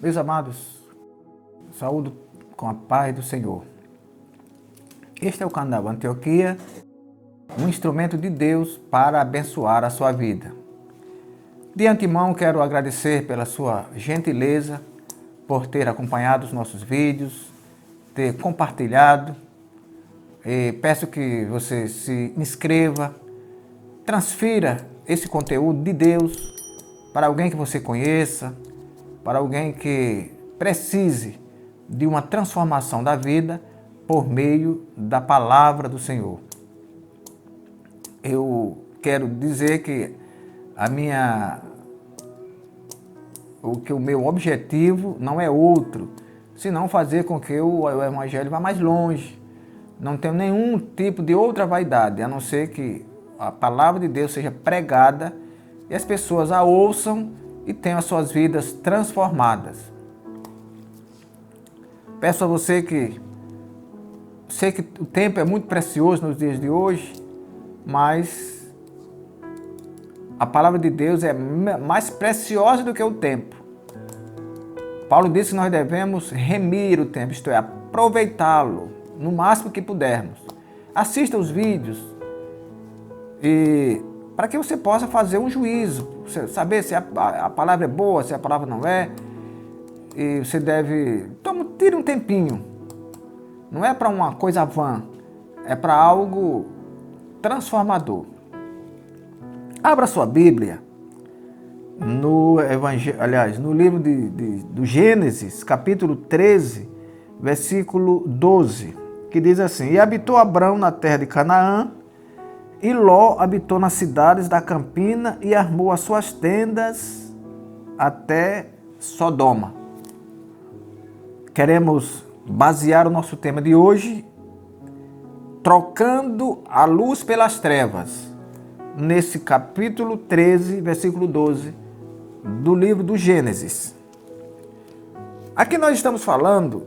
Meus amados, saúdo com a paz do Senhor. Este é o canal Antioquia, um instrumento de Deus para abençoar a sua vida. De antemão, quero agradecer pela sua gentileza, por ter acompanhado os nossos vídeos, ter compartilhado. Peço que você se inscreva, transfira esse conteúdo de Deus para alguém que você conheça, para alguém que precise de uma transformação da vida por meio da palavra do Senhor. Eu quero dizer que o meu objetivo não é outro, senão fazer com que o Evangelho vá mais longe. Não tenho nenhum tipo de outra vaidade, a não ser que a palavra de Deus seja pregada e as pessoas a ouçam e tenham as suas vidas transformadas. Peço a você que sei que o tempo é muito precioso nos dias de hoje, mas a palavra de Deus é mais preciosa do que o tempo. Paulo disse que nós devemos remir o tempo, isto é, aproveitá-lo no máximo que pudermos. Assista os vídeos e para que você possa fazer um juízo, saber se a palavra é boa, se a palavra não é. E você deve... tire um tempinho. Não é para uma coisa vã, é para algo transformador. Abra sua Bíblia no livro do Gênesis, capítulo 13, versículo 12, que diz assim: E habitou Abrão na terra de Canaã, e Ló habitou nas cidades da campina e armou as suas tendas até Sodoma. Queremos basear o nosso tema de hoje trocando a luz pelas trevas, nesse capítulo 13, versículo 12 do livro do Gênesis. Aqui nós estamos falando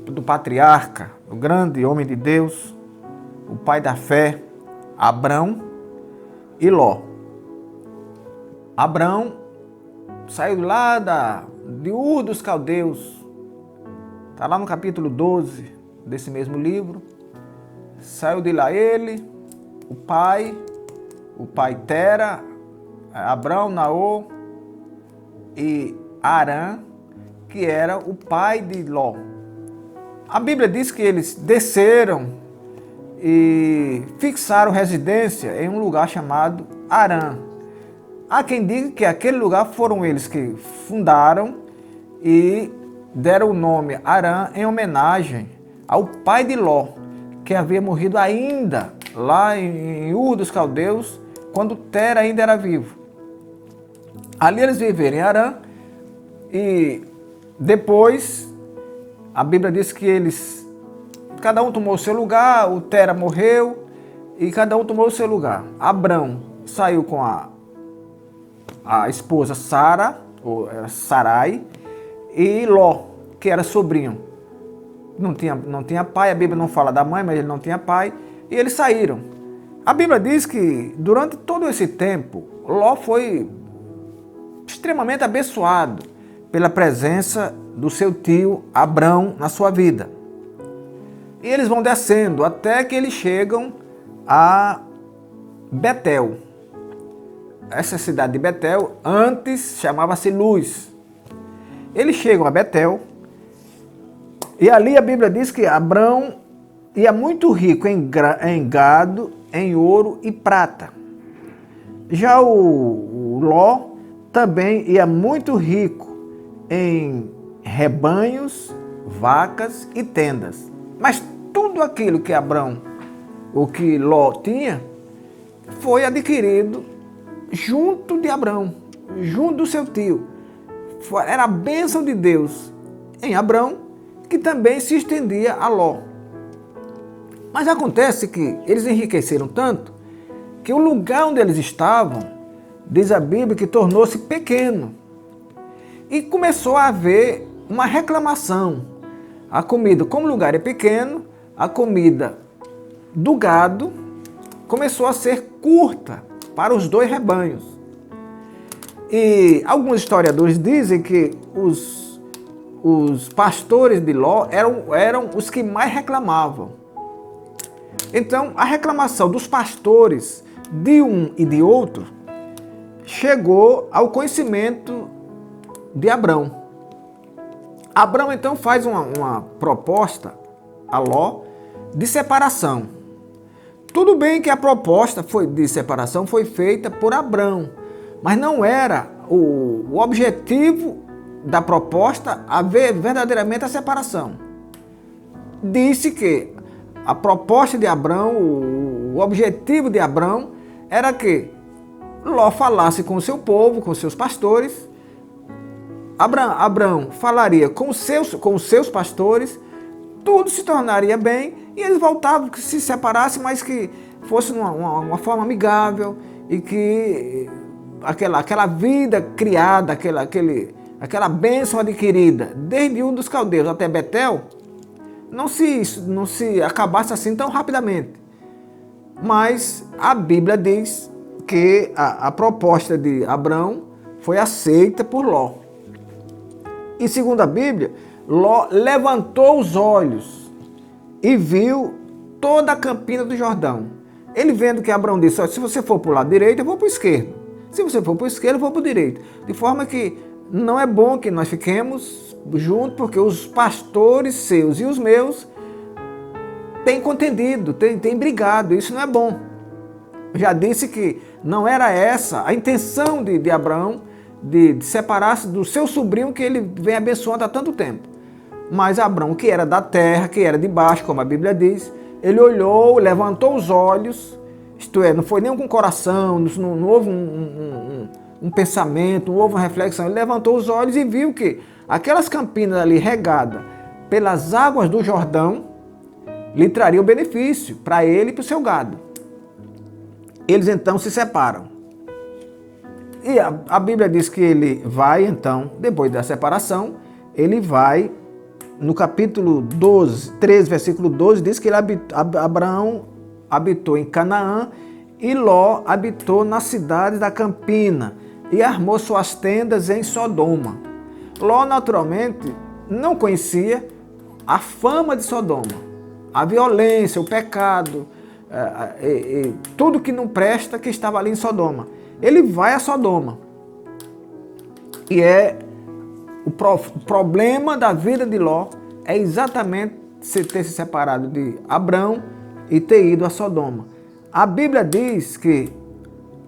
do patriarca, o grande homem de Deus, o pai da fé, Abrão e Ló. Abrão saiu lá de Ur dos Caldeus, está lá no capítulo 12 desse mesmo livro. Saiu de lá ele, o pai Tera, Abrão, Naor e Arã, que era o pai de Ló. A Bíblia diz que eles desceram e fixaram residência em um lugar chamado Arã. Há quem diga que aquele lugar foram eles que fundaram e deram o nome Arã em homenagem ao pai de Ló, que havia morrido ainda lá em Ur dos Caldeus, quando Tera ainda era vivo. Ali eles viveram em Arã e depois a Bíblia diz que cada um tomou o seu lugar, o Tera morreu e cada um tomou o seu lugar. Abrão saiu com a esposa Sara, ou Sarai, e Ló, que era sobrinho. Não tinha pai, a Bíblia não fala da mãe, mas ele não tinha pai, e eles saíram. A Bíblia diz que durante todo esse tempo, Ló foi extremamente abençoado pela presença do seu tio Abrão na sua vida. E eles vão descendo até que eles chegam a Betel. Essa cidade de Betel antes chamava-se Luz. Eles chegam a Betel e ali a Bíblia diz que Abrão ia muito rico em gado, em ouro e prata. Já o Ló também ia muito rico em rebanhos, vacas e tendas. Mas tudo aquilo que que Ló tinha, foi adquirido junto de Abrão, junto do seu tio. Era a bênção de Deus em Abrão, que também se estendia a Ló. Mas acontece que eles enriqueceram tanto, que o lugar onde eles estavam, diz a Bíblia, que tornou-se pequeno. E começou a haver uma reclamação. A comida, como o lugar é pequeno, a comida do gado começou a ser curta para os dois rebanhos. E alguns historiadores dizem que os pastores de Ló eram os que mais reclamavam. Então, a reclamação dos pastores de um e de outro chegou ao conhecimento de Abrão. Abrão, então, faz uma proposta a Ló de separação. Tudo bem que a proposta de separação foi feita por Abrão, mas não era o objetivo da proposta haver verdadeiramente a separação. Disse que a proposta de Abrão, o objetivo de Abrão era que Ló falasse com o seu povo, com os seus pastores. Abrão falaria com os seus pastores, tudo se tornaria bem e eles voltavam, que se separassem, mas que fosse uma forma amigável e que aquela vida criada, aquela bênção adquirida desde Ur dos Caldeus até Betel, não se acabasse assim tão rapidamente. Mas a Bíblia diz que a proposta de Abrão foi aceita por Ló. E segundo a Bíblia, Ló levantou os olhos e viu toda a campina do Jordão. Ele vendo que Abrão disse, se você for para o lado direito, eu vou para o esquerdo. Se você for para o esquerdo, eu vou para o direito. De forma que não é bom que nós fiquemos juntos, porque os pastores seus e os meus têm contendido, têm brigado. Isso não é bom. Eu já disse que não era essa a intenção de Abraão, de separar-se do seu sobrinho que ele vem abençoando há tanto tempo. Mas Abraão, que era da terra, que era de baixo, como a Bíblia diz, ele olhou, levantou os olhos, isto é, não foi nem com o coração, não houve um pensamento, não houve uma reflexão. Ele levantou os olhos e viu que aquelas campinas ali regadas pelas águas do Jordão lhe trariam benefício para ele e para o seu gado. Eles então se separam. E a Bíblia diz que ele vai então, depois da separação, ele vai, no capítulo 13, versículo 12, diz que Abraão habitou em Canaã e Ló habitou na cidade da Campina e armou suas tendas em Sodoma. Ló, naturalmente, não conhecia a fama de Sodoma, a violência, o pecado, tudo que não presta que estava ali em Sodoma. Ele vai a Sodoma. E o problema da vida de Ló é exatamente ter se separado de Abrão e ter ido a Sodoma. A Bíblia diz que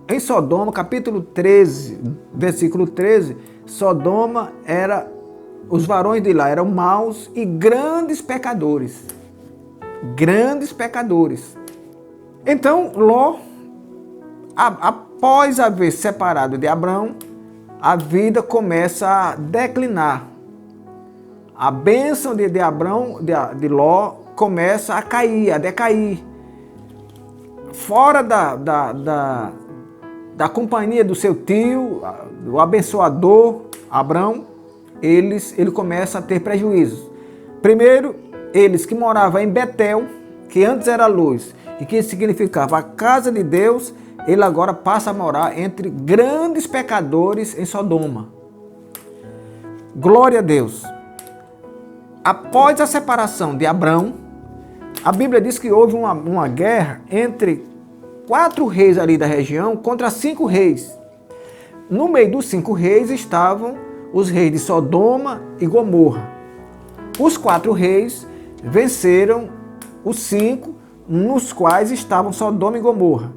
em Sodoma, capítulo 13, versículo 13, Sodoma os varões de lá eram maus e grandes pecadores. Grandes pecadores. Então, Ló, após haver separado de Abrão, a vida começa a declinar. A bênção de Abrão, de Ló, começa a cair, a decair. Fora da companhia do seu tio, o abençoador Abrão, ele começa a ter prejuízos. Primeiro, eles que moravam em Betel, que antes era luz e que significava a casa de Deus, ele agora passa a morar entre grandes pecadores em Sodoma. Glória a Deus. Após a separação de Abrão, a Bíblia diz que houve uma guerra entre 4 reis ali da região contra 5 reis. No meio dos 5 reis estavam os reis de Sodoma e Gomorra. Os 4 reis venceram os 5, nos quais estavam Sodoma e Gomorra.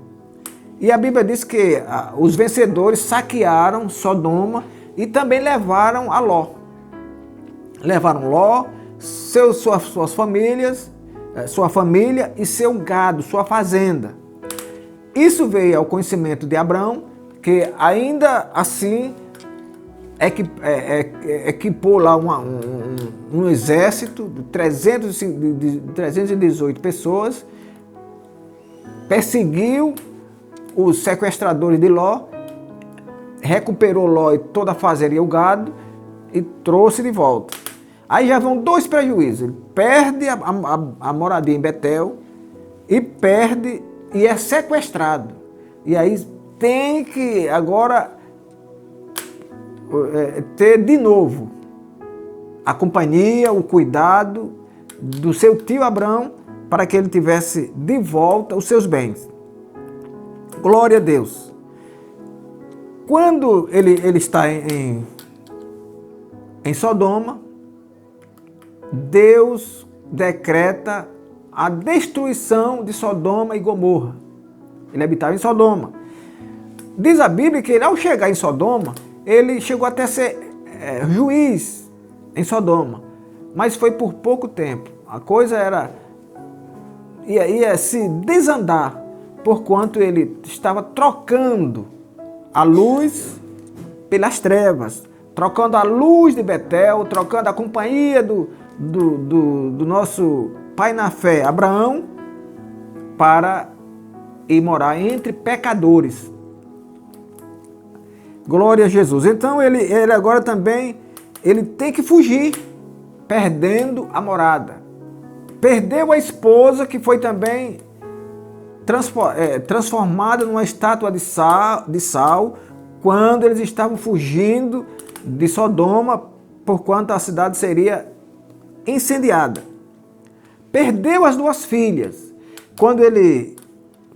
E a Bíblia diz que os vencedores saquearam Sodoma e também levaram a Ló. Levaram Ló, suas famílias, sua família e seu gado, sua fazenda. Isso veio ao conhecimento de Abrão, que ainda assim equipou lá um exército de 318 pessoas, perseguiu os sequestradores de Ló, recuperou Ló e toda a fazenda e o gado e trouxe de volta. Aí já vão 2 prejuízos. Ele perde a moradia em Betel e é sequestrado. E aí tem que agora ter de novo a companhia, o cuidado do seu tio Abraão para que ele tivesse de volta os seus bens. Glória a Deus. Quando ele está em Sodoma, Deus decreta a destruição de Sodoma e Gomorra. Ele habitava em Sodoma. Diz a Bíblia que ele, ao chegar em Sodoma, ele chegou até a ser juiz em Sodoma, mas foi por pouco tempo. A coisa ia se desandar, porquanto ele estava trocando a luz pelas trevas, trocando a luz de Betel, trocando a companhia do nosso pai na fé, Abraão, para ir morar entre pecadores. Glória a Jesus. Então ele agora também, ele tem que fugir, perdendo a morada. Perdeu a esposa, que foi também transformada numa estátua de sal, quando eles estavam fugindo de Sodoma, porquanto a cidade seria incendiada. Perdeu as 2 filhas. Quando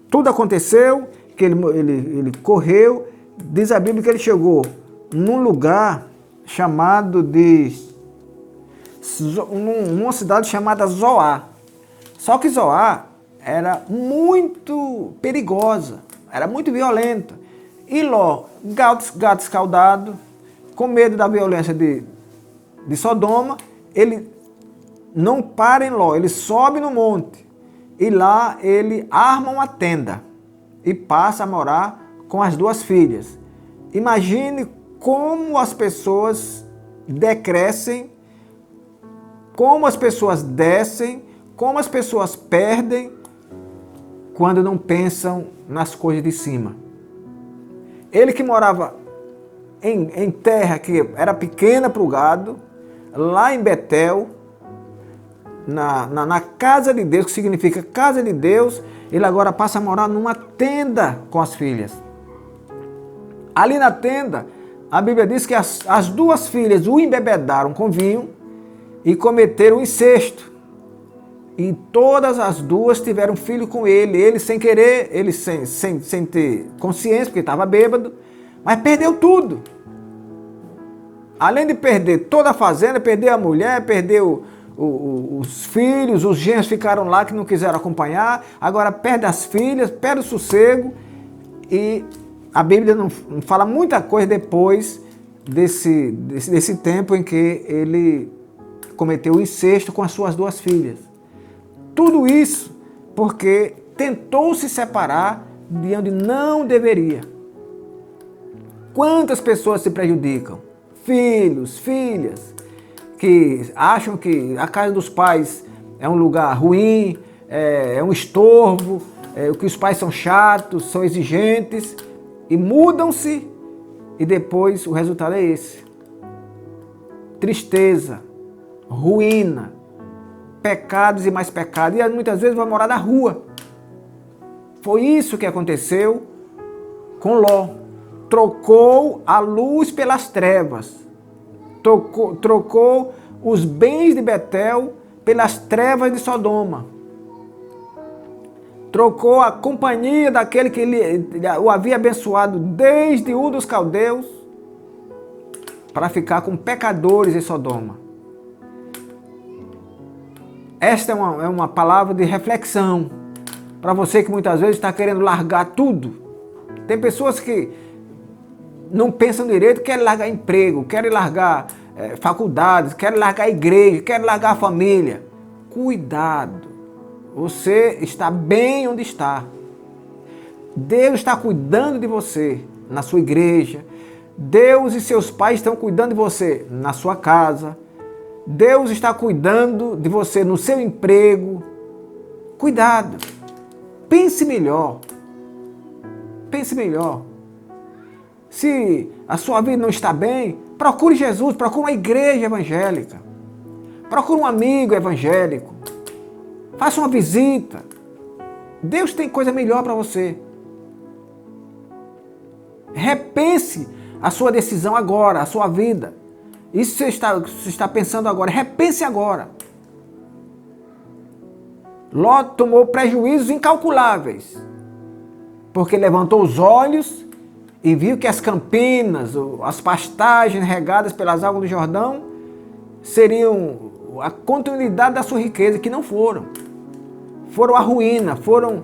tudo aconteceu, que ele correu, diz a Bíblia que ele chegou num lugar chamado numa cidade chamada Zoar. Só que Zoar era muito perigosa, era muito violenta. E Ló, gato escaldado, com medo da violência de Sodoma, ele não para em Ló, ele sobe no monte. E lá ele arma uma tenda e passa a morar com as 2 filhas. Imagine como as pessoas decrescem, como as pessoas descem, como as pessoas perdem quando não pensam nas coisas de cima. Ele que morava em terra que era pequena para o gado, lá em Betel, na casa de Deus, que significa casa de Deus, ele agora passa a morar numa tenda com as filhas. Ali na tenda, a Bíblia diz que as 2 filhas o embebedaram com vinho e cometeram incesto. E todas as 2 tiveram filho com ele sem querer, ele sem ter consciência, porque estava bêbado, mas perdeu tudo. Além de perder toda a fazenda, perdeu a mulher, perdeu os filhos, os genros ficaram lá que não quiseram acompanhar, agora perde as filhas, perde o sossego. E a Bíblia não fala muita coisa depois desse tempo em que ele cometeu o incesto com as suas 2 filhas. Tudo isso porque tentou se separar de onde não deveria. Quantas pessoas se prejudicam? Filhos, filhas, que acham que a casa dos pais é um lugar ruim, é um estorvo, que os pais são chatos, são exigentes, e mudam-se, e depois o resultado é esse. Tristeza, ruína, pecados e mais pecados, e muitas vezes vai morar na rua. Foi isso que aconteceu com Ló. Trocou a luz pelas trevas. Trocou os bens de Betel pelas trevas de Sodoma. Trocou a companhia daquele que o havia abençoado desde Ur dos Caldeus para ficar com pecadores em Sodoma. Esta é uma palavra de reflexão para você que muitas vezes está querendo largar tudo. Tem pessoas que não pensam direito, querem largar emprego, querem largar faculdades, querem largar a igreja, querem largar a família. Cuidado, você está bem onde está. Deus está cuidando de você na sua igreja. Deus e seus pais estão cuidando de você na sua casa. Deus está cuidando de você no seu emprego. Cuidado, pense melhor. Pense melhor. Se a sua vida não está bem, procure Jesus, procure uma igreja evangélica. Procure um amigo evangélico. Faça uma visita. Deus tem coisa melhor para você. Repense a sua decisão agora, a sua vida. Isso você está pensando agora, repense agora. Ló tomou prejuízos incalculáveis, porque levantou os olhos e viu que as campinas, as pastagens regadas pelas águas do Jordão seriam a continuidade da sua riqueza, que não foram. Foram a ruína, foram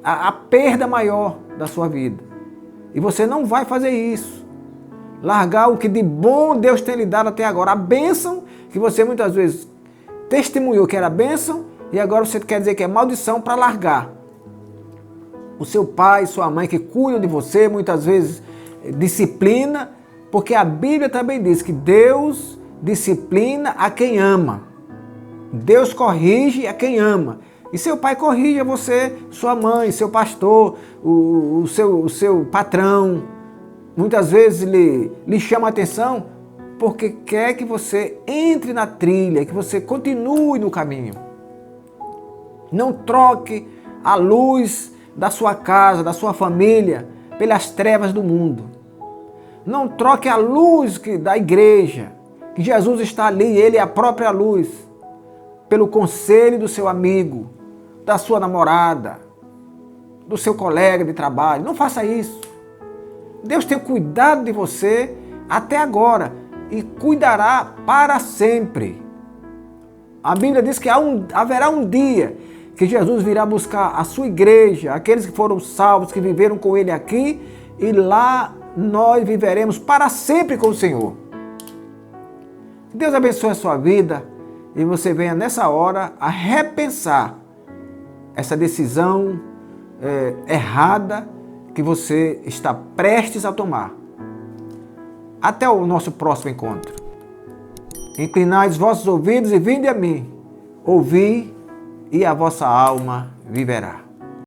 a perda maior da sua vida. E você não vai fazer isso. Largar o que de bom Deus tem lhe dado até agora. A bênção que você muitas vezes testemunhou que era bênção e agora você quer dizer que é maldição para largar. O seu pai, sua mãe que cuidam de você, muitas vezes disciplina, porque a Bíblia também diz que Deus disciplina a quem ama. Deus corrige a quem ama. E seu pai corrige a você, sua mãe, seu pastor, o seu patrão. Muitas vezes lhe chama a atenção porque quer que você entre na trilha, que você continue no caminho. Não troque a luz da sua casa, da sua família, pelas trevas do mundo. Não troque a luz da igreja, que Jesus está ali, Ele é a própria luz, pelo conselho do seu amigo, da sua namorada, do seu colega de trabalho. Não faça isso. Deus tem cuidado de você até agora e cuidará para sempre. A Bíblia diz que haverá um dia que Jesus virá buscar a sua igreja, aqueles que foram salvos, que viveram com Ele aqui, e lá nós viveremos para sempre com o Senhor. Deus abençoe a sua vida e você venha nessa hora a repensar essa decisão errada que você está prestes a tomar. Até o nosso próximo encontro. Inclinai os vossos ouvidos e vinde a mim. Ouvi e a vossa alma viverá.